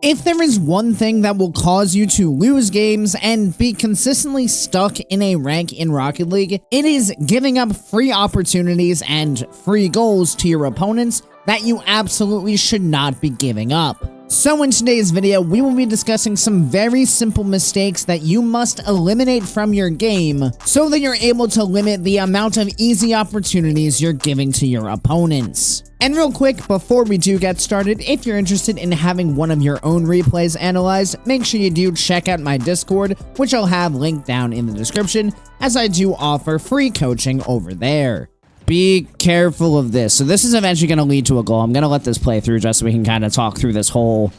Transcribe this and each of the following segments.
If there is one thing that will cause you to lose games and be consistently stuck in a rank in Rocket League, it is giving up free opportunities and free goals to your opponents that you absolutely should not be giving up. So in today's video, we will be discussing some very simple mistakes that you must eliminate from your game so that you're able to limit the amount of easy opportunities you're giving to your opponents. And real quick, before we do get started, if you're interested in having one of your own replays analyzed, make sure you do check out my Discord, which I'll have linked down in the description, as I do offer free coaching over there. Be careful of this. So this is eventually going to lead to a goal. I'm going to let this play through just so we can kind of talk through this whole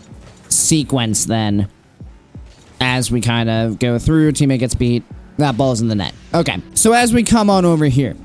sequence then. As we kind of go through, teammate gets beat, that ball's in the net. Okay, so as we come on over here,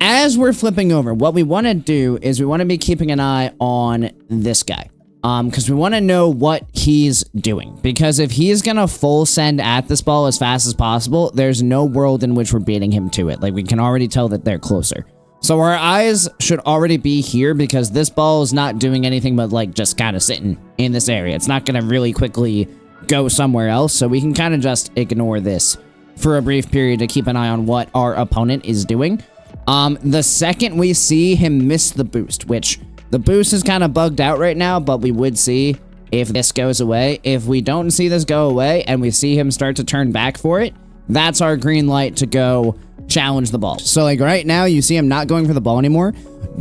as we're flipping over, what we want to do is we want to be keeping an eye on this guy. Because we want to know what he's doing. Because if he's going to full send at this ball as fast as possible, there's no world in which we're beating him to it. Like, we can already tell that they're closer. So our eyes should already be here because this ball is not doing anything but like just kind of sitting in this area. It's not going to really quickly go somewhere else. So we can kind of just ignore this for a brief period to keep an eye on what our opponent is doing. The second we see him miss the boost, which the boost is kind of bugged out right now, but we would see if this goes away. If we don't see this go away and we see him start to turn back for it, that's our green light to go challenge the ball. So like right now, you see him not going for the ball anymore.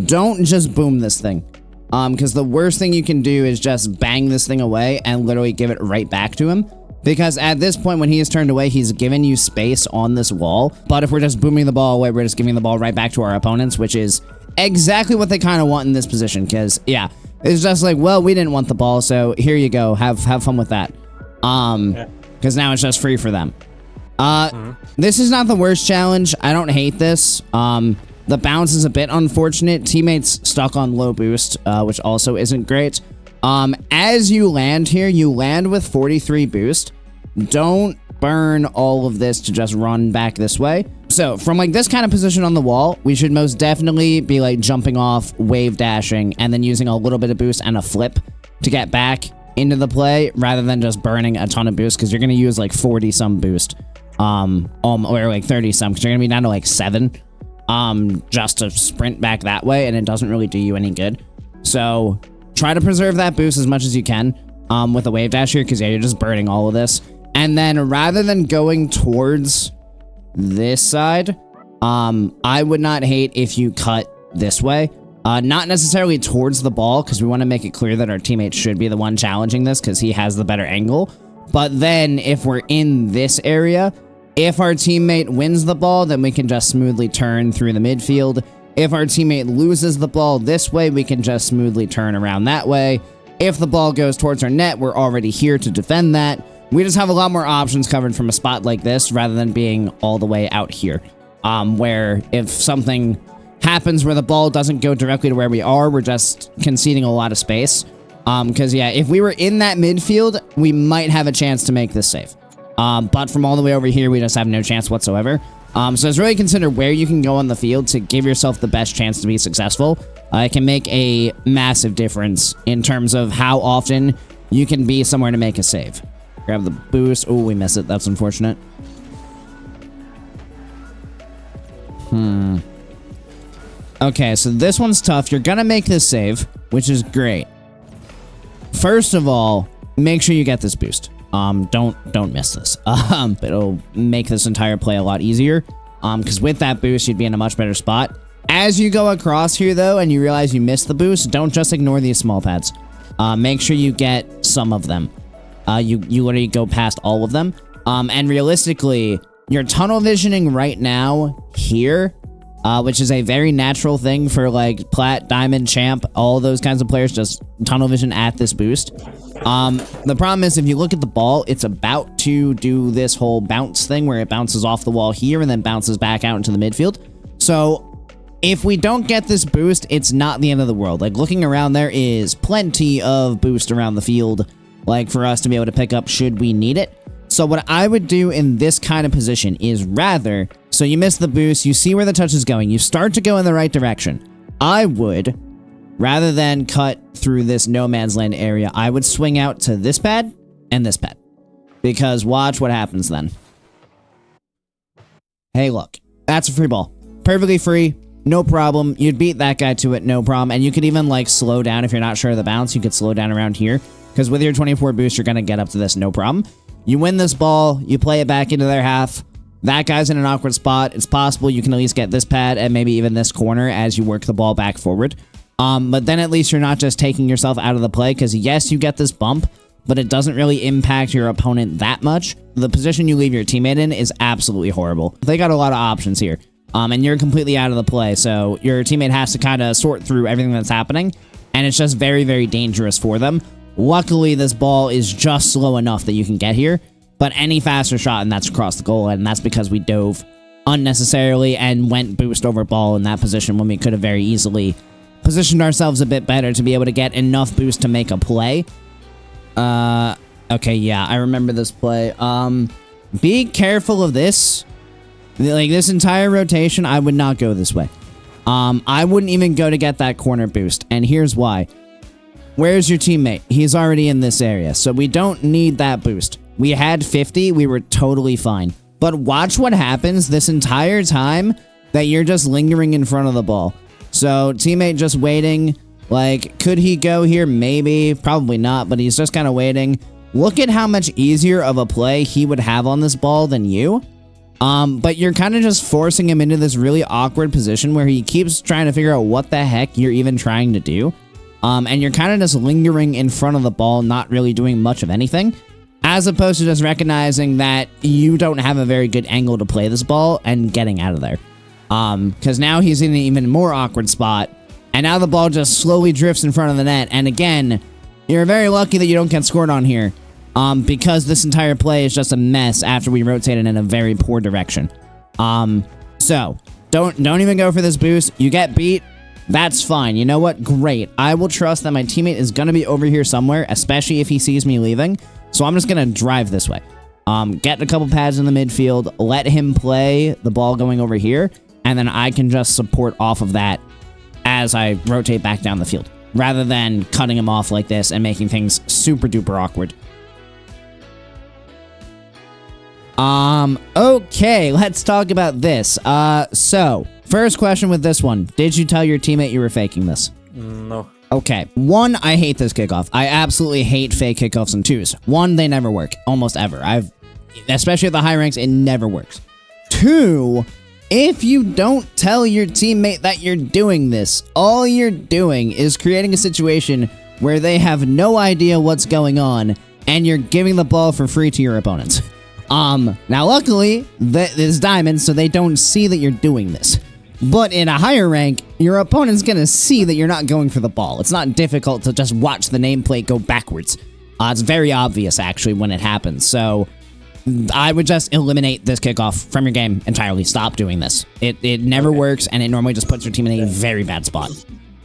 Don't just boom this thing. Because the worst thing you can do is just bang this thing away and literally give it right back to him. Because at this point, when he is turned away, he's given you space on this wall. But if we're just booming the ball away, we're just giving the ball right back to our opponents, which is exactly what they kind of want in this position. Because, yeah, it's just like, well, we didn't want the ball, so here you go. Have fun with that. Because now it's just free for them. This is not the worst challenge. I don't hate this. The bounce is a bit unfortunate. Teammates stuck on low boost, which also isn't great. As you land here, you land with 43 boost. Don't burn all of this to just run back this way. So from like this kind of position on the wall, we should most definitely be like jumping off, wave dashing, and then using a little bit of boost and a flip to get back into the play rather than just burning a ton of boost because you're going to use like 40 some boost. Or like 30 some, because you're gonna be down to like 7 just to sprint back that way, and it doesn't really do you any good. So try to preserve that boost as much as you can with a wave dash here, because yeah, you're just burning all of this. And then rather than going towards this side, I would not hate if you cut this way. Not necessarily towards the ball, because we want to make it clear that our teammate should be the one challenging this because he has the better angle. But then if we're in this area, if our teammate wins the ball, then we can just smoothly turn through the midfield. If our teammate loses the ball this way, we can just smoothly turn around that way. If the ball goes towards our net, we're already here to defend that. We just have a lot more options covered from a spot like this rather than being all the way out here. Where if something happens where the ball doesn't go directly to where we are, we're just conceding a lot of space. Because yeah, if we were in that midfield, we might have a chance to make this save. But from all the way over here, we just have no chance whatsoever. So it's really consider where you can go on the field to give yourself the best chance to be successful. It can make a massive difference in terms of how often you can be somewhere to make a save. Grab the boost. Oh, we miss it. That's unfortunate. Okay, so this one's tough. You're gonna make this save, which is great. First of all, make sure you get this boost. Don't miss this. It'll make this entire play a lot easier. Because with that boost, you'd be in a much better spot. As you go across here, though, and you realize you missed the boost, don't just ignore these small pads. Make sure you get some of them. You literally go past all of them. And realistically, you're tunnel visioning right now here, which is a very natural thing for like Plat, Diamond, Champ, all those kinds of players, just tunnel vision at this boost. The problem is if you look at the ball, it's about to do this whole bounce thing where it bounces off the wall here and then bounces back out into the midfield. So if we don't get this boost, it's not the end of the world. Like looking around, there is plenty of boost around the field, like for us to be able to pick up should we need it. So what I would do in this kind of position is rather, so you miss the boost, you see where the touch is going, you start to go in the right direction. I would rather than cut through this no man's land area, I would swing out to this pad and this pad. Because watch what happens then. Hey, look. That's a free ball. Perfectly free. No problem. You'd beat that guy to it, no problem. And you could even, like, slow down if you're not sure of the bounce. You could slow down around here. Because with your 24 boost, you're going to get up to this, no problem. You win this ball. You play it back into their half. That guy's in an awkward spot. It's possible you can at least get this pad and maybe even this corner as you work the ball back forward. But then at least you're not just taking yourself out of the play. Because, yes, you get this bump, but it doesn't really impact your opponent that much. The position you leave your teammate in is absolutely horrible. They got a lot of options here. And you're completely out of the play, so your teammate has to kind of sort through everything that's happening, and it's just very, very dangerous for them. Luckily, this ball is just slow enough that you can get here, but any faster shot, and that's across the goal, and that's because we dove unnecessarily and went boost over ball in that position when we could have very easily positioned ourselves a bit better to be able to get enough boost to make a play. Okay, yeah, I remember this play. Be careful of this. Like, this entire rotation, I would not go this way. I wouldn't even go to get that corner boost, and here's why. Where's your teammate? He's already in this area, so we don't need that boost. We had 50, we were totally fine. But watch what happens this entire time that you're just lingering in front of the ball. So, teammate just waiting. Like, could he go here? Maybe. Probably not, but he's just kind of waiting. Look at how much easier of a play he would have on this ball than you. But you're kind of just forcing him into this really awkward position where he keeps trying to figure out what the heck you're even trying to do. And you're kind of just lingering in front of the ball, not really doing much of anything, as opposed to just recognizing that you don't have a very good angle to play this ball and getting out of there. Because now he's in an even more awkward spot, and now the ball just slowly drifts in front of the net. And again, you're very lucky that you don't get scored on here. Because this entire play is just a mess after we rotated in a very poor direction. So, don't even go for this boost. You get beat, that's fine. You know what? Great. I will trust that my teammate is going to be over here somewhere, especially if he sees me leaving. So I'm just going to drive this way. Get a couple pads in the midfield, let him play the ball going over here, and then I can just support off of that as I rotate back down the field, rather than cutting him off like this and making things super duper awkward. Okay, let's talk about this. So, first question with this one. Did you tell your teammate you were faking this? No. Okay. One, I hate this kickoff. I absolutely hate fake kickoffs in twos. One, they never work. Almost ever. Especially at the high ranks, it never works. Two, if you don't tell your teammate that you're doing this, all you're doing is creating a situation where they have no idea what's going on, and you're giving the ball for free to your opponents. Now luckily, this is diamond, so they don't see that you're doing this. But in a higher rank, your opponent's gonna see that you're not going for the ball. It's not difficult to just watch the nameplate go backwards. It's very obvious, actually, when it happens. So, I would just eliminate this kickoff from your game entirely. Stop doing this. It never works, and it normally just puts your team in a very bad spot.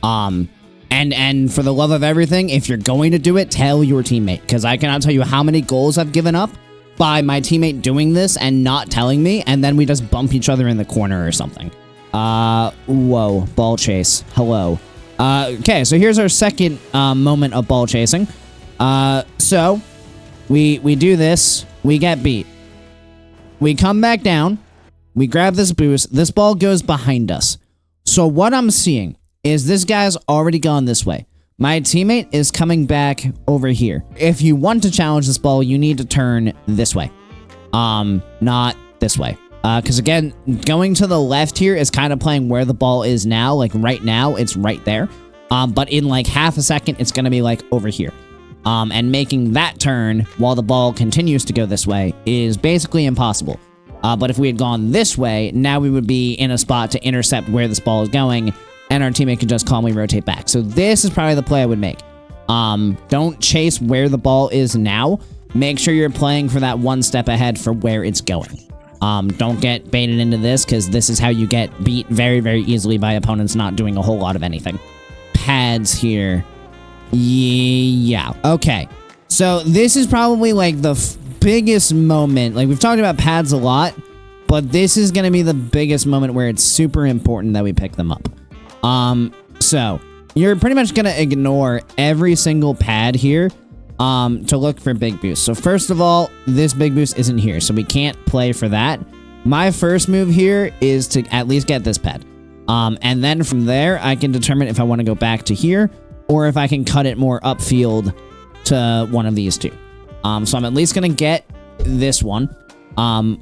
And for the love of everything, if you're going to do it, tell your teammate. Because I cannot tell you how many goals I've given up by my teammate doing this and not telling me, and then we just bump each other in the corner or something. Whoa, ball chase. Hello. Okay, so here's our second moment of ball chasing. So we do this, we get beat. We come back down, we grab this boost, this ball goes behind us. So what I'm seeing is this guy's already gone this way. My teammate is coming back over here. If you want to challenge this ball, you need to turn this way. Not this way. Because again, going to the left here is kind of playing where the ball is now. Like right now, it's right there. But in like half a second, it's going to be like over here. And making that turn while the ball continues to go this way is basically impossible. But if we had gone this way, now we would be in a spot to intercept where this ball is going, and our teammate can just calmly rotate back. So this is probably the play I would make. Don't chase where the ball is now. Make sure you're playing for that one step ahead for where it's going. Don't get baited into this, because this is how you get beat very, very easily by opponents not doing a whole lot of anything. Pads here. Yeah. Okay. So this is probably like the biggest moment. Like, we've talked about pads a lot, but this is going to be the biggest moment where it's super important that we pick them up. So you're pretty much going to ignore every single pad here to look for big boosts. So first of all, this big boost isn't here, so we can't play for that. My first move here is to at least get this pad. And then from there, I can determine if I want to go back to here or if I can cut it more upfield to one of these two. So I'm at least going to get this one,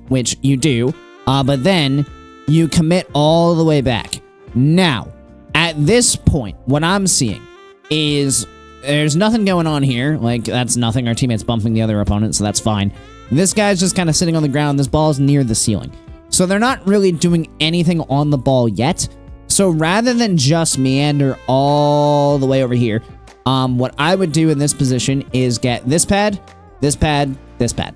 which you do, but then you commit all the way back. Now, at this point, what I'm seeing is there's nothing going on here. Like, that's nothing. Our teammate's bumping the other opponent, so that's fine. This guy's just kind of sitting on the ground. This ball's near the ceiling. So they're not really doing anything on the ball yet. So rather than just meander all the way over here, what I would do in this position is get this pad, this pad, this pad,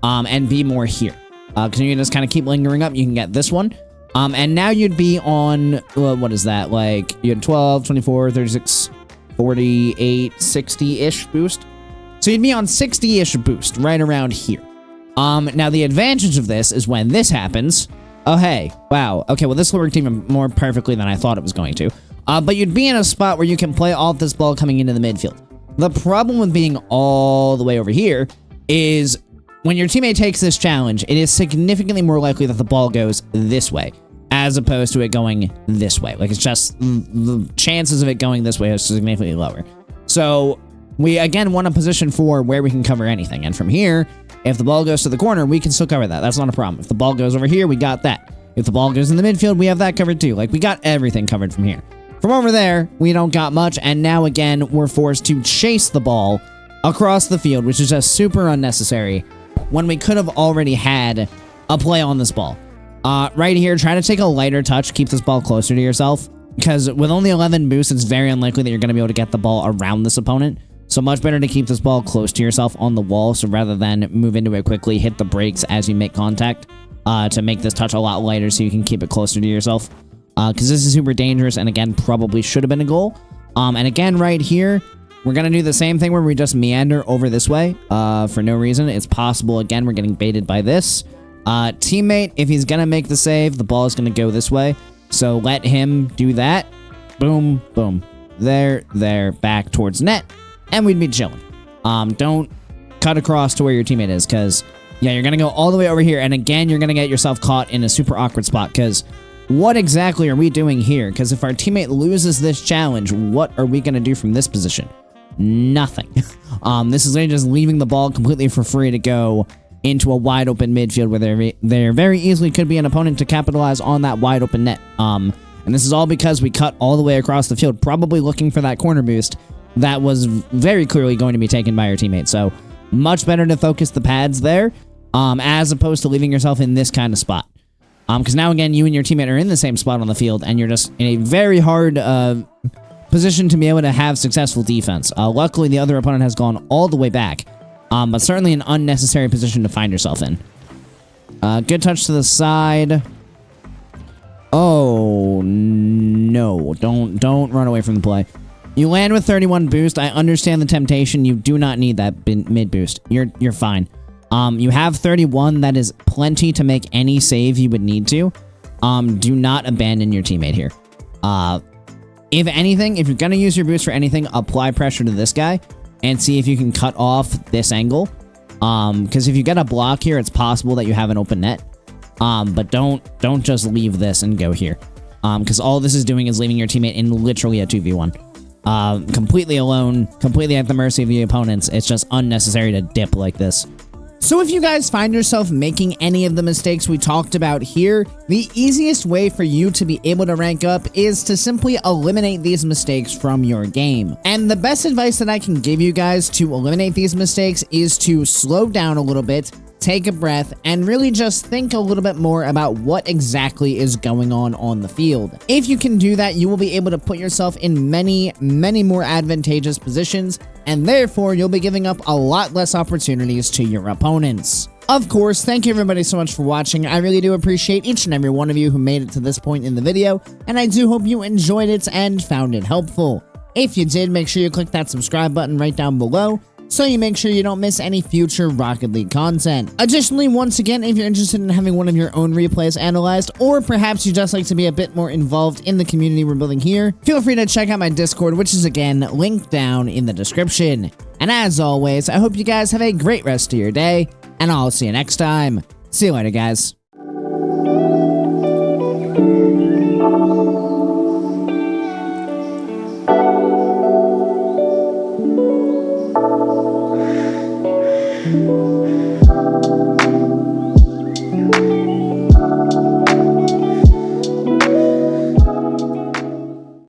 and be more here. Because you can just kind of keep lingering up. You can get this one. And now you'd be on, what is that? Like, you had 12, 24, 36, 48, 60-ish boost. So you'd be on 60-ish boost right around here. Now the advantage of this is when this happens, oh, hey, wow. Okay, well, this worked even more perfectly than I thought it was going to. But you'd be in a spot where you can play off this ball coming into the midfield. The problem with being all the way over here is when your teammate takes this challenge, it is significantly more likely that the ball goes this way as opposed to it going this way. Like, it's just the chances of it going this way are significantly lower. So we, again, want a position for where we can cover anything. And from here, if the ball goes to the corner, we can still cover that. That's not a problem. If the ball goes over here, we got that. If the ball goes in the midfield, we have that covered too. Like, we got everything covered from here. From over there, we don't got much. And now, again, we're forced to chase the ball across the field, which is just super unnecessary when we could have already had a play on this ball. Right here, try to take a lighter touch, keep this ball closer to yourself, because with only 11 boosts, it's very unlikely that you're going to be able to get the ball around this opponent. So much better to keep this ball close to yourself on the wall, so rather than move into it quickly, hit the brakes as you make contact to make this touch a lot lighter so you can keep it closer to yourself. Because this is super dangerous, and again, probably should have been a goal. And again, right here, we're going to do the same thing where we just meander over this way for no reason. It's possible, again, we're getting baited by this. Teammate, if he's going to make the save, the ball is going to go this way. So let him do that. Boom, boom. There, back towards net. And we'd be chilling. Don't cut across to where your teammate is, because, yeah, you're going to go all the way over here. And again, you're going to get yourself caught in a super awkward spot, because what exactly are we doing here? Because if our teammate loses this challenge, what are we going to do from this position? Nothing. This is literally just leaving the ball completely for free to go into a wide open midfield where there very easily could be an opponent to capitalize on that wide open net. And this is all because we cut all the way across the field, probably looking for that corner boost that was very clearly going to be taken by our teammate. So much better to focus the pads there, as opposed to leaving yourself in this kind of spot. Because now, again, you and your teammate are in the same spot on the field, and you're just in a very hard position to be able to have successful defense. Luckily, the other opponent has gone all the way back, but certainly an unnecessary position to find yourself in. Good touch to the side. Oh, no. Don't run away from the play. You land with 31 boost. I understand the temptation. You do not need that mid boost. You're fine. You have 31. That is plenty to make any save you would need to. Do not abandon your teammate here. If anything, if you're going to use your boost for anything, apply pressure to this guy and see if you can cut off this angle. Because if you get a block here, it's possible that you have an open net. But don't just leave this and go here. Because all this is doing is leaving your teammate in literally a 2v1. Completely alone, completely at the mercy of the opponents. It's just unnecessary to dip like this. So if you guys find yourself making any of the mistakes we talked about here, the easiest way for you to be able to rank up is to simply eliminate these mistakes from your game. And the best advice that I can give you guys to eliminate these mistakes is to slow down a little bit, take a breath, and really just think a little bit more about what exactly is going on the field. If you can do that, you will be able to put yourself in many, many more advantageous positions, and therefore you'll be giving up a lot less opportunities to your opponents. Of course, thank you everybody so much for watching. I really do appreciate each and every one of you who made it to this point in the video, and I do hope you enjoyed it and found it helpful. If you did, make sure you click that subscribe button right down below. so you make sure you don't miss any future Rocket League content. Additionally, once again, if you're interested in having one of your own replays analyzed, or perhaps you just like to be a bit more involved in the community we're building here, feel free to check out my Discord, which is again linked down in the description. And as always, I hope you guys have a great rest of your day, and I'll see you next time. See you later, guys.